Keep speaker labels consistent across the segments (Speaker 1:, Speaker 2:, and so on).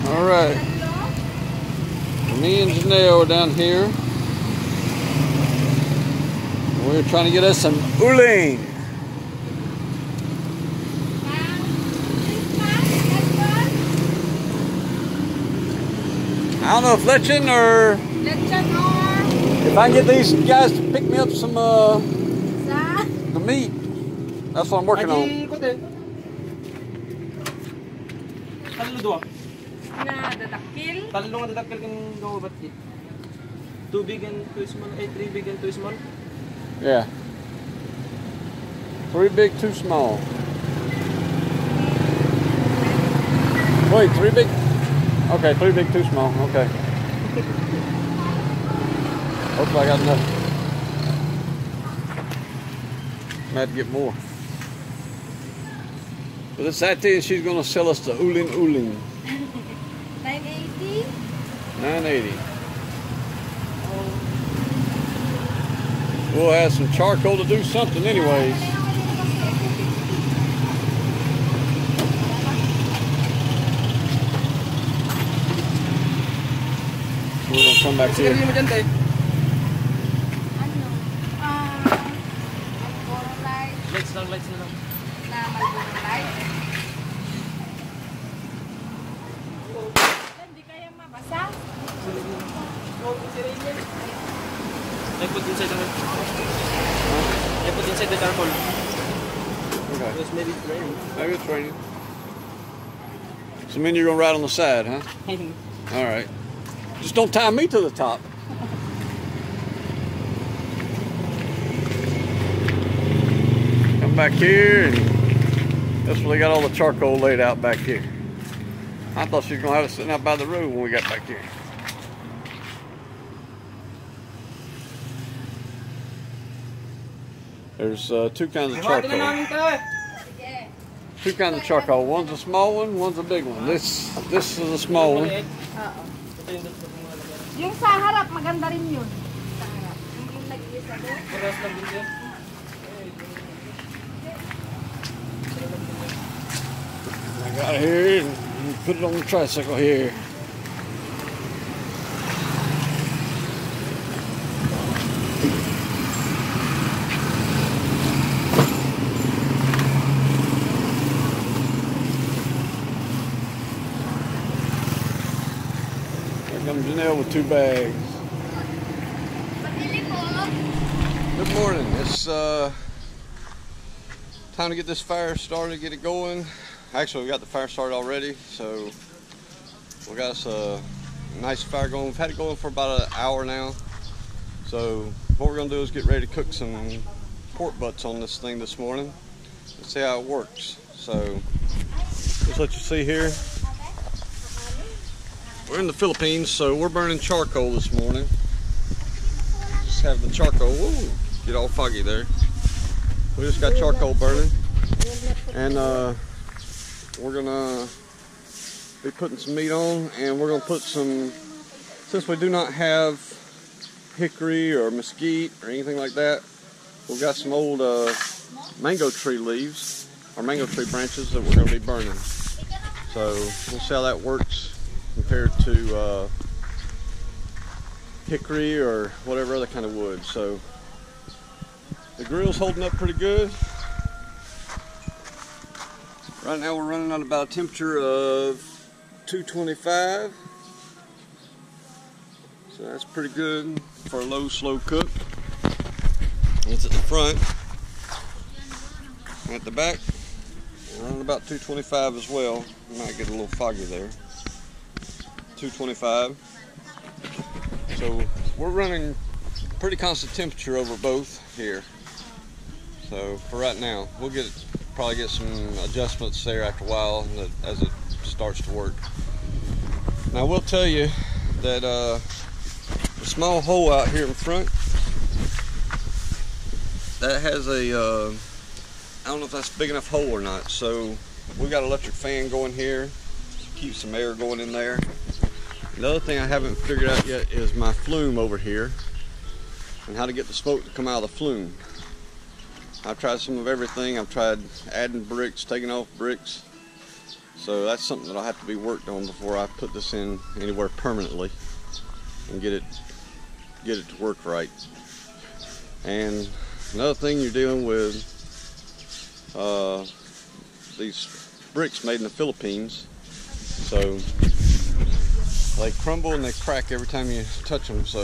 Speaker 1: Alright. Me and Janelle are down here. We're trying to get us some uling. I don't know if lechin or if I can get these guys to pick me up some the meat. That's what I'm working on.
Speaker 2: Two big and two small, 3 big and 2 small.
Speaker 1: Yeah. 3 big, 2 small. Wait, 3 big? Okay, 3 big, 2 small. Okay. Hopefully I got enough. I have to get more. But this auntie, she's going to sell us the uling.
Speaker 3: 980?
Speaker 1: 980. We'll have some charcoal to do something anyways. We're going to come back here.
Speaker 2: Lights lang.
Speaker 3: Hindi kaya mabasa?
Speaker 2: I put inside the charcoal.
Speaker 1: Okay.
Speaker 2: Because maybe it's raining.
Speaker 1: Maybe it's raining. So then you're going to ride on the side, huh? All right. Just don't tie me to the top. Come back here, and that's where they got all the charcoal laid out back here. I thought she was going to have it sitting out by the road when we got back here. There's 2 kinds of charcoal. 2 kinds of charcoal. One's a small one, one's a big one. This is a small one.
Speaker 3: Yung sa harap, maganda rin yun. Sa harap. Yung nag-iisa doon.
Speaker 1: I got it here and put it on the tricycle here. Comes Janelle with 2 bags. Good morning. It's time to get this fire started, get it going. Actually, we got the fire started already, so we got us a nice fire going. We've had it going for about an hour now. So what we're gonna do is get ready to cook some pork butts on this thing this morning. Let's see how it works. So just let you see here. We're in the Philippines, so we're burning charcoal this morning. Just have the charcoal, whoa, get all foggy there. We just got charcoal burning. And we're gonna be putting some meat on, and we're gonna put some, since we do not have hickory or mesquite or anything like that, we've got some old mango tree leaves, or mango tree branches that we're gonna be burning. So we'll see how that works compared to hickory or whatever other kind of wood. So the grill's holding up pretty good. Right now we're running at about a temperature of 225. So that's pretty good for a low, slow cook. It's at the front. And at the back, we're running about 225 as well. Might get a little foggy there. 225. So we're running pretty constant temperature over both here. So for right now, we'll probably get some adjustments there after a while as it starts to work. Now I will tell you that the small hole out here in front, that has a I don't know if that's a big enough hole or not. So we got an electric fan going here, keep some air going in there. The other thing I haven't figured out yet is my flume over here and how to get the smoke to come out of the flume. I've tried some of everything. I've tried adding bricks, taking off bricks, So that's something that'll have to be worked on before I put this in anywhere permanently and get it to work right. And another thing, you're dealing with these bricks made in the Philippines, so they crumble and they crack every time you touch them. So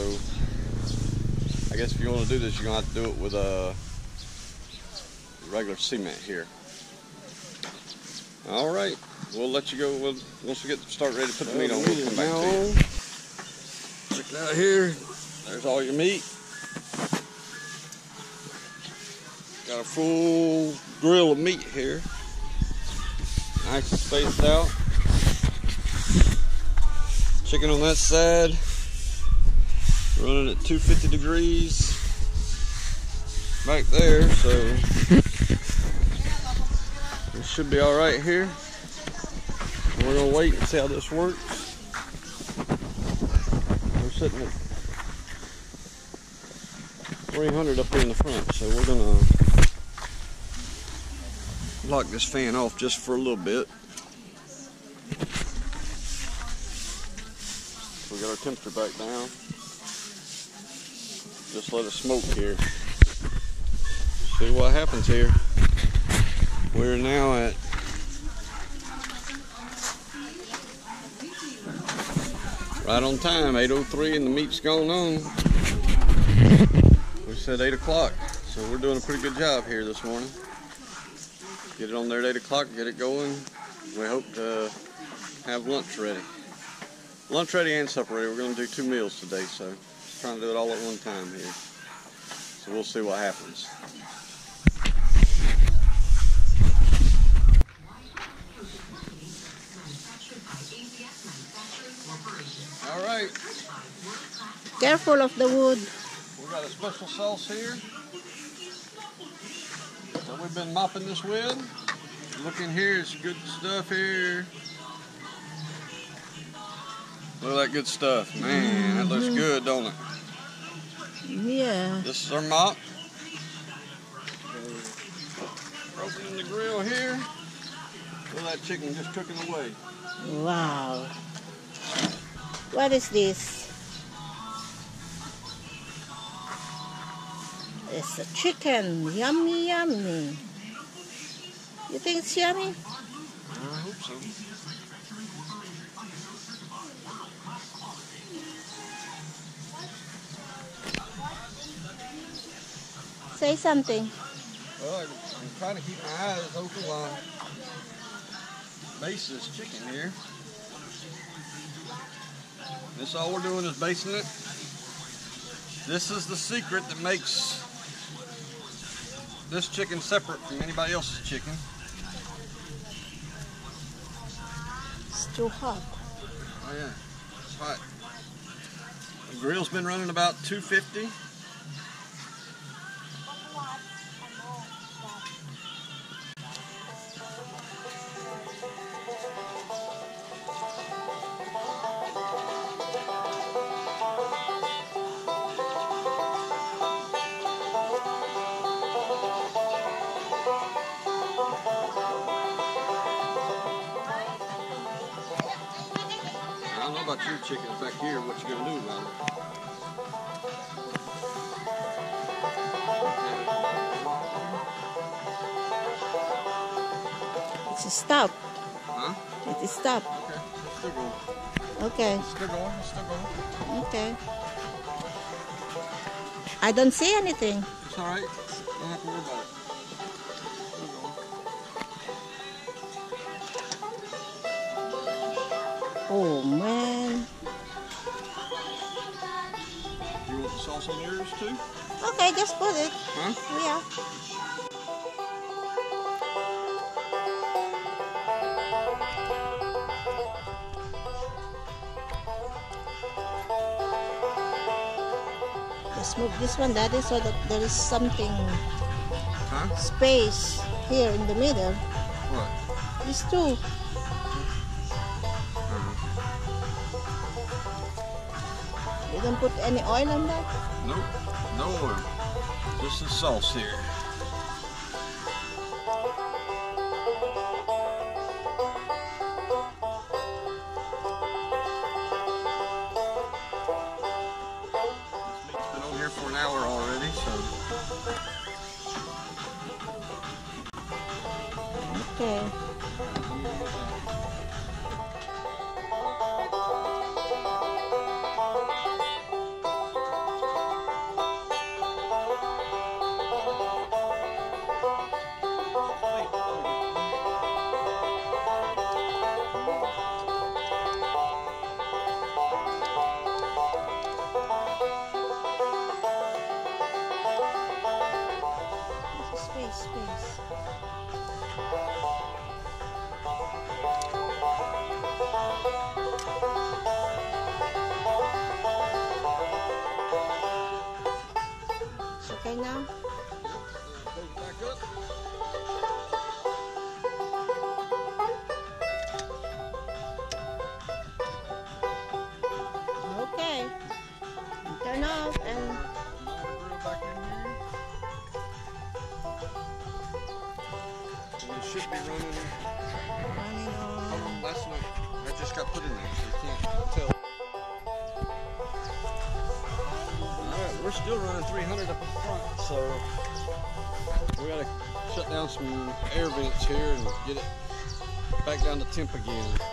Speaker 1: I guess if you want to do this, you're gonna have to do it with a regular cement here. All right, we'll let you go. Once we get start ready to put the meat on, we'll come back to you. Check it out here. There's all your meat. Got a full grill of meat here. Nice and spaced out. Chicken on that side. Running at 250 degrees. Back there, so it should be alright here. We're gonna wait and see how this works. We're sitting at 300 up here in the front, so we're gonna lock this fan off just for a little bit. We got our temperature back down. Just let it smoke here. See what happens here. We're now at right on time, 8:03, and the meat's gone on. We said 8 o'clock, so we're doing a pretty good job here this morning. Get it on there at 8 o'clock, get it going. We hope to have lunch ready. Lunch ready and supper ready. We're going to do 2 meals today, so just trying to do it all at one time here. So we'll see what happens. All right.
Speaker 3: Careful of the wood.
Speaker 1: We got a special sauce here that we've been mopping this with. Look in here, it's good stuff here. Look at that good stuff. Man, that looks good, don't it?
Speaker 3: Yeah.
Speaker 1: This is our mop. Opening the grill here. Look at that chicken just cooking away.
Speaker 3: Wow. What is this? It's a chicken. Yummy, yummy. You think it's yummy?
Speaker 1: I hope so.
Speaker 3: Say something.
Speaker 1: Well, I'm trying to keep my eyes open while I base this chicken here. This all we're doing is basting it. This is the secret that makes this chicken separate from anybody else's chicken.
Speaker 3: It's too hot.
Speaker 1: Oh yeah, it's hot. The grill's been running about 250. I don't know about your chickens back here, what you gonna do about it?
Speaker 3: It's a stop.
Speaker 1: Huh?
Speaker 3: It is stop.
Speaker 1: Okay, it's still going.
Speaker 3: Okay.
Speaker 1: It's still going, it's still going.
Speaker 3: Okay. I don't see anything.
Speaker 1: It's alright. Don't have to worry about it. Still going.
Speaker 3: Oh man.
Speaker 1: You want the sauce on yours too?
Speaker 3: Okay, just put it.
Speaker 1: Huh?
Speaker 3: Yeah. Just move this one, Daddy, so that there is something
Speaker 1: Huh?
Speaker 3: space here in the middle.
Speaker 1: What?
Speaker 3: These two. You don't put any oil on that?
Speaker 1: Nope, no oil. Just the sauce here. here for an hour already, so.
Speaker 3: Okay. Space. It's okay now?
Speaker 1: Close it back up.
Speaker 3: Okay. Turn off and
Speaker 1: Back in here. And it should be running.
Speaker 3: running on.
Speaker 1: That's not. That just got put in there, so you can't tell. Alright, we're still running 300 up in front, so we gotta shut down some air vents here and get it back down to temp again.